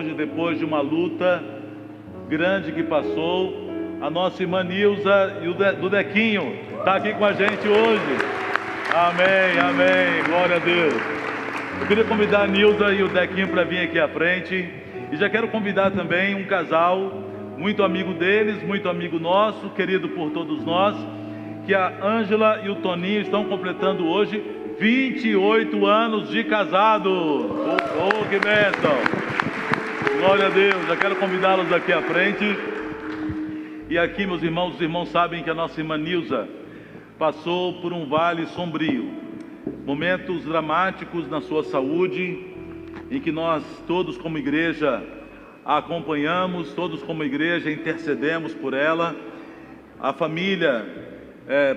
hoje, depois de uma luta grande que passou. A nossa irmã Nilza e do Dequinho está aqui com a gente hoje. Amém, amém, glória a Deus. Eu queria convidar a Nilza e o Dequinho para vir aqui à frente. E já quero convidar também um casal, muito amigo deles, muito amigo nosso, querido por todos nós, que a Ângela e o Toninho estão completando hoje 28 anos de casado. Oh, que bênção! Glória a Deus. Já quero convidá-los aqui à frente. E aqui, meus irmãos, os irmãos sabem que a nossa irmã Nilza passou por um vale sombrio, momentos dramáticos na sua saúde, em que nós todos como igreja a acompanhamos, todos como igreja intercedemos por ela. A família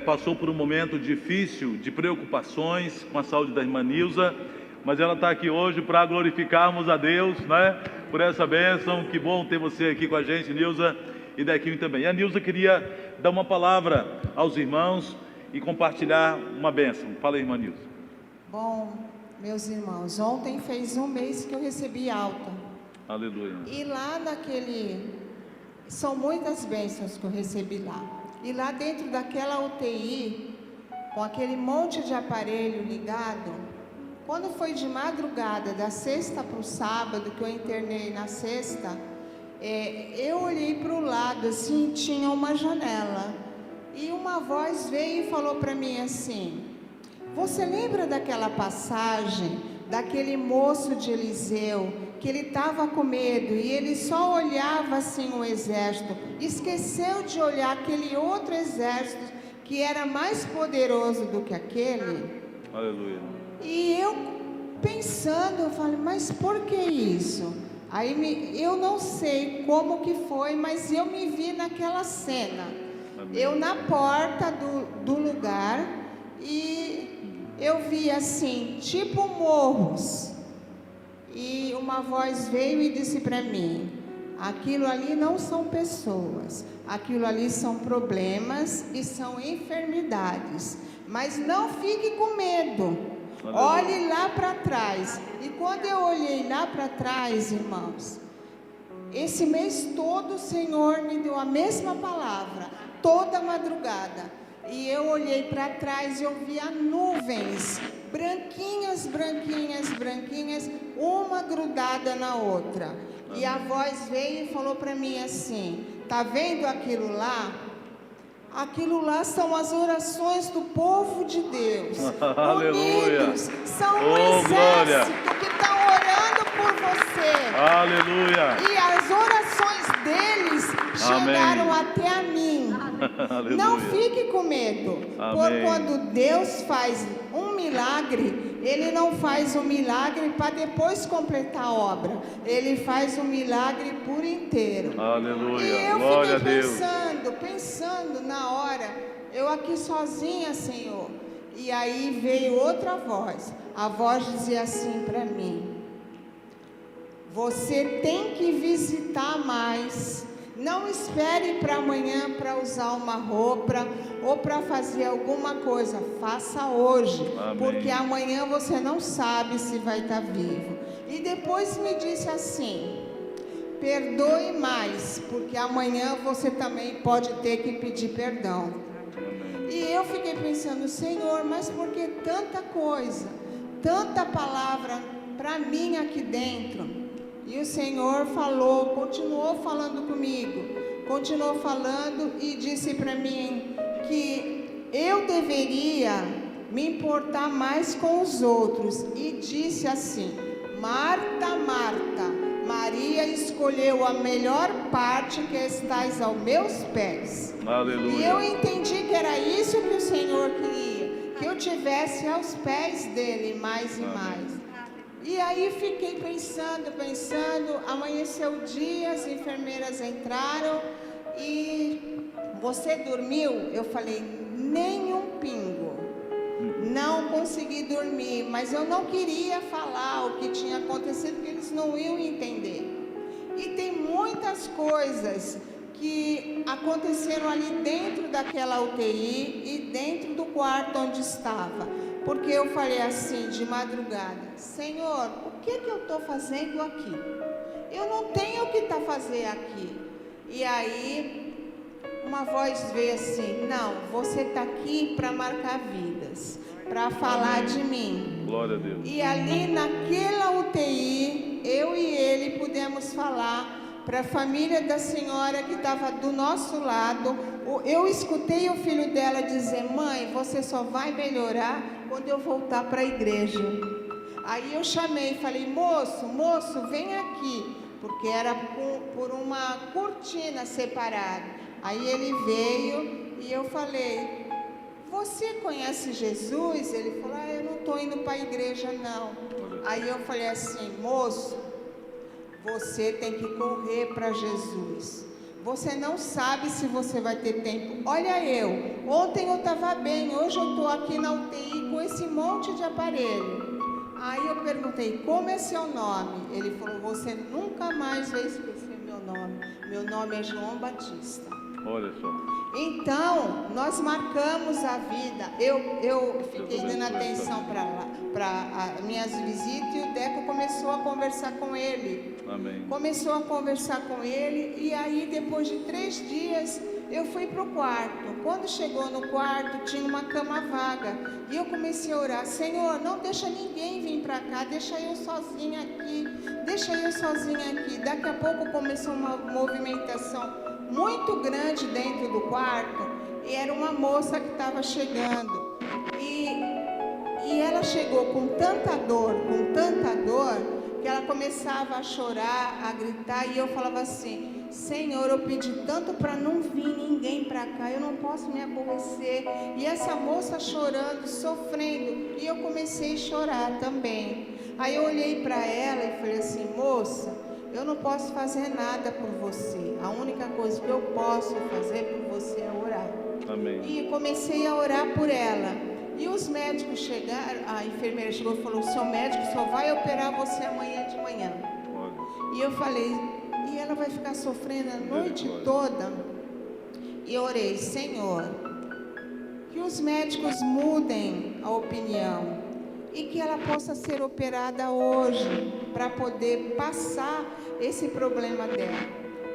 passou por um momento difícil de preocupações com a saúde da irmã Nilza, mas ela está aqui hoje para glorificarmos a Deus, né? Por essa bênção. Que bom ter você aqui com a gente, Nilza, e Dequinho também. A Nilza queria dar uma palavra aos irmãos e compartilhar uma bênção. Fala aí, irmã Nilza. Bom, meus irmãos, ontem fez um mês que eu recebi alta. Aleluia. E lá são muitas bênçãos que eu recebi lá. E lá dentro daquela UTI, com aquele monte de aparelho ligado, quando foi de madrugada, da sexta para o sábado, que eu internei na sexta, eu olhei para o lado, assim, tinha uma janela. E uma voz veio e falou para mim assim: você lembra daquela passagem, daquele moço de Eliseu, que ele estava com medo e ele só olhava assim o exército, esqueceu de olhar aquele outro exército que era mais poderoso do que aquele? Aleluia. E eu pensando, eu falei, mas por que isso? Aí eu não sei como que foi, mas eu me vi naquela cena. Amém. Eu na porta do lugar e eu vi assim, tipo morros. E uma voz veio e disse para mim: aquilo ali não são pessoas, aquilo ali são problemas e são enfermidades. Mas não fique com medo. Olhe lá para trás. E quando eu olhei lá para trás, irmãos, esse mês todo o Senhor me deu a mesma palavra, toda madrugada. E eu olhei para trás e eu via nuvens, branquinhas, branquinhas, branquinhas, uma grudada na outra. E a voz veio e falou para mim assim: tá vendo aquilo lá? Aquilo lá são as orações do povo de Deus. Aleluia. Unidos, são um exército que está orando por você. Aleluia. E as orações deles chegaram até a mim. Aleluia. Não fique com medo. Por quando Deus faz um milagre, Ele não faz um milagre para depois completar a obra. Ele faz um milagre por inteiro. Aleluia. E eu Glória fiquei a Deus. pensando na hora, eu aqui sozinha, Senhor. E aí veio outra voz. A voz dizia assim para mim: você tem que visitar mais. Não espere para amanhã para usar uma roupa ou para fazer alguma coisa. Faça hoje. Amém. Porque amanhã você não sabe se vai estar vivo. E depois me disse assim: perdoe mais, porque amanhã você também pode ter que pedir perdão. E eu fiquei pensando: Senhor, mas por que tanta coisa, tanta palavra para mim aqui dentro? E o Senhor falou, continuou falando comigo, continuou falando e disse para mim que eu deveria me importar mais com os outros. E disse assim: Marta, Marta, Maria escolheu a melhor parte, que estás aos meus pés. Aleluia. E eu entendi que era isso que o Senhor queria, que eu tivesse aos pés dele mais e mais. E aí fiquei pensando, amanheceu o dia, as enfermeiras entraram e você dormiu? Eu falei, nem um pingo. Não consegui dormir, mas eu não queria falar o que tinha acontecido, porque eles não iam entender. E tem muitas coisas que aconteceram ali dentro daquela UTI e dentro do quarto onde estava. Porque eu falei assim de madrugada: Senhor, o que eu estou fazendo aqui? eu não tenho o que fazer aqui. E aí, uma voz veio assim: não, você está aqui para marcar vidas, para falar de mim. Glória a Deus. E ali naquela UTI, eu e ele pudemos falar para a família da senhora que estava do nosso lado. Eu escutei o filho dela dizer: mãe, você só vai melhorar quando eu voltar para a igreja. Aí eu chamei e falei: moço, vem aqui, porque era por uma cortina separada. Aí ele veio e eu falei: você conhece Jesus? Ele falou: eu não estou indo para a igreja não. Aí eu falei assim: moço, você tem que correr para Jesus. Você não sabe se você vai ter tempo. Olha eu, ontem eu estava bem, hoje eu estou aqui na UTI com esse monte de aparelho. Aí eu perguntei: como é seu nome? Ele falou: você nunca mais vai esquecer meu nome. Meu nome é João Batista. Olha só. Então, nós marcamos a vida. Eu fiquei dando atenção para minhas visitas, e o Deco começou a conversar com ele. Amém. Começou a conversar com ele, e aí depois de 3 dias eu fui para o quarto. Quando chegou no quarto, tinha uma cama vaga, e eu comecei a orar: Senhor, não deixa ninguém vir para cá, deixa eu sozinha aqui, Daqui a pouco começou uma movimentação muito grande dentro do quarto, e era uma moça que estava chegando, e ela chegou com tanta dor, que ela começava a chorar, a gritar, e eu falava assim: Senhor, eu pedi tanto para não vir ninguém para cá, eu não posso me aborrecer. E essa moça chorando, sofrendo, e eu comecei a chorar também. Aí eu olhei para ela e falei assim: moça, eu não posso fazer nada por você. A única coisa que eu posso fazer por você é orar. Amém. E comecei a orar por ela. E os médicos chegaram, a enfermeira chegou e falou: o seu médico só vai operar você amanhã de manhã. Olha. E eu falei: e ela vai ficar sofrendo a noite toda? E eu orei: Senhor, que os médicos mudem a opinião e que ela possa ser operada hoje, para poder passar esse problema dela.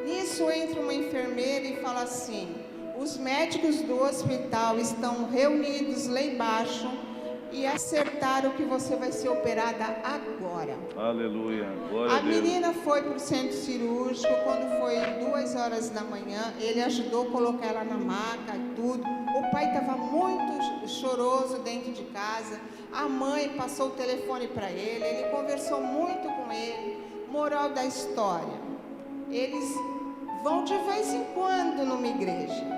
Nisso entra uma enfermeira e fala assim: os médicos do hospital estão reunidos lá embaixo e acertaram que você vai ser operada agora. Aleluia. Glória a Deus. A menina foi para o centro cirúrgico. Quando foi 2 horas da manhã, ele ajudou a colocar ela na maca e tudo. O pai estava muito choroso dentro de casa. A mãe passou o telefone para ele. Ele conversou muito com ele. Moral da história: eles vão de vez em quando numa igreja.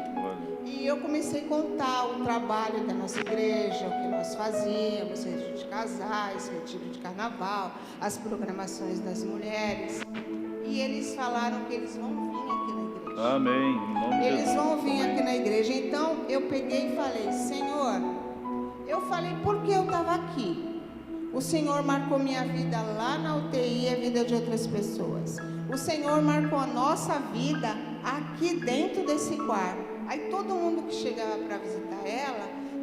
E eu comecei a contar o trabalho da nossa igreja, o que nós fazíamos: retiro de casais, retiro de carnaval, as programações das mulheres. E eles falaram que eles vão vir aqui na igreja. Amém. Em nome de Eles Jesus. vão vir Amém. aqui na igreja. Então eu peguei e falei: Senhor, eu falei porque eu estava aqui. O Senhor marcou minha vida lá na UTI e a vida de outras pessoas. O Senhor marcou a nossa vida aqui dentro desse quarto. Aí todo mundo que chegava para visitar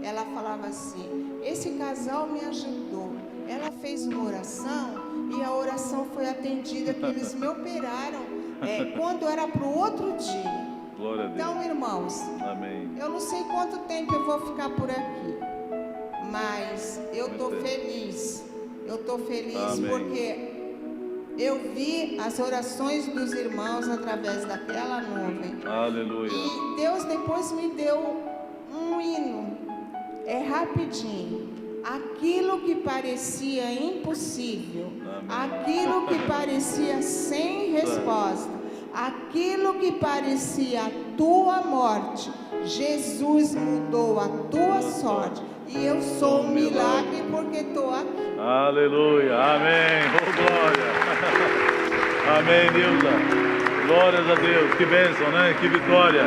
ela falava assim: esse casal me ajudou. Ela fez uma oração e a oração foi atendida, que eles me operaram quando era para o outro dia. Glória a Deus. Então, irmãos, Amém. eu não sei quanto tempo eu vou ficar por aqui, mas eu estou Muito bem. feliz. Eu estou feliz. Amém. Porque eu vi as orações dos irmãos através daquela nuvem. Aleluia. E Deus depois me deu um hino. É rapidinho. Aquilo que parecia impossível, Amém. aquilo que parecia sem resposta, aquilo que parecia a tua morte, Jesus mudou a tua sorte. E eu sou um milagre porque estou aqui. Aleluia. Amém. Oh, glória. Amém, Nilza. Glórias a Deus. Que bênção, né? Que vitória.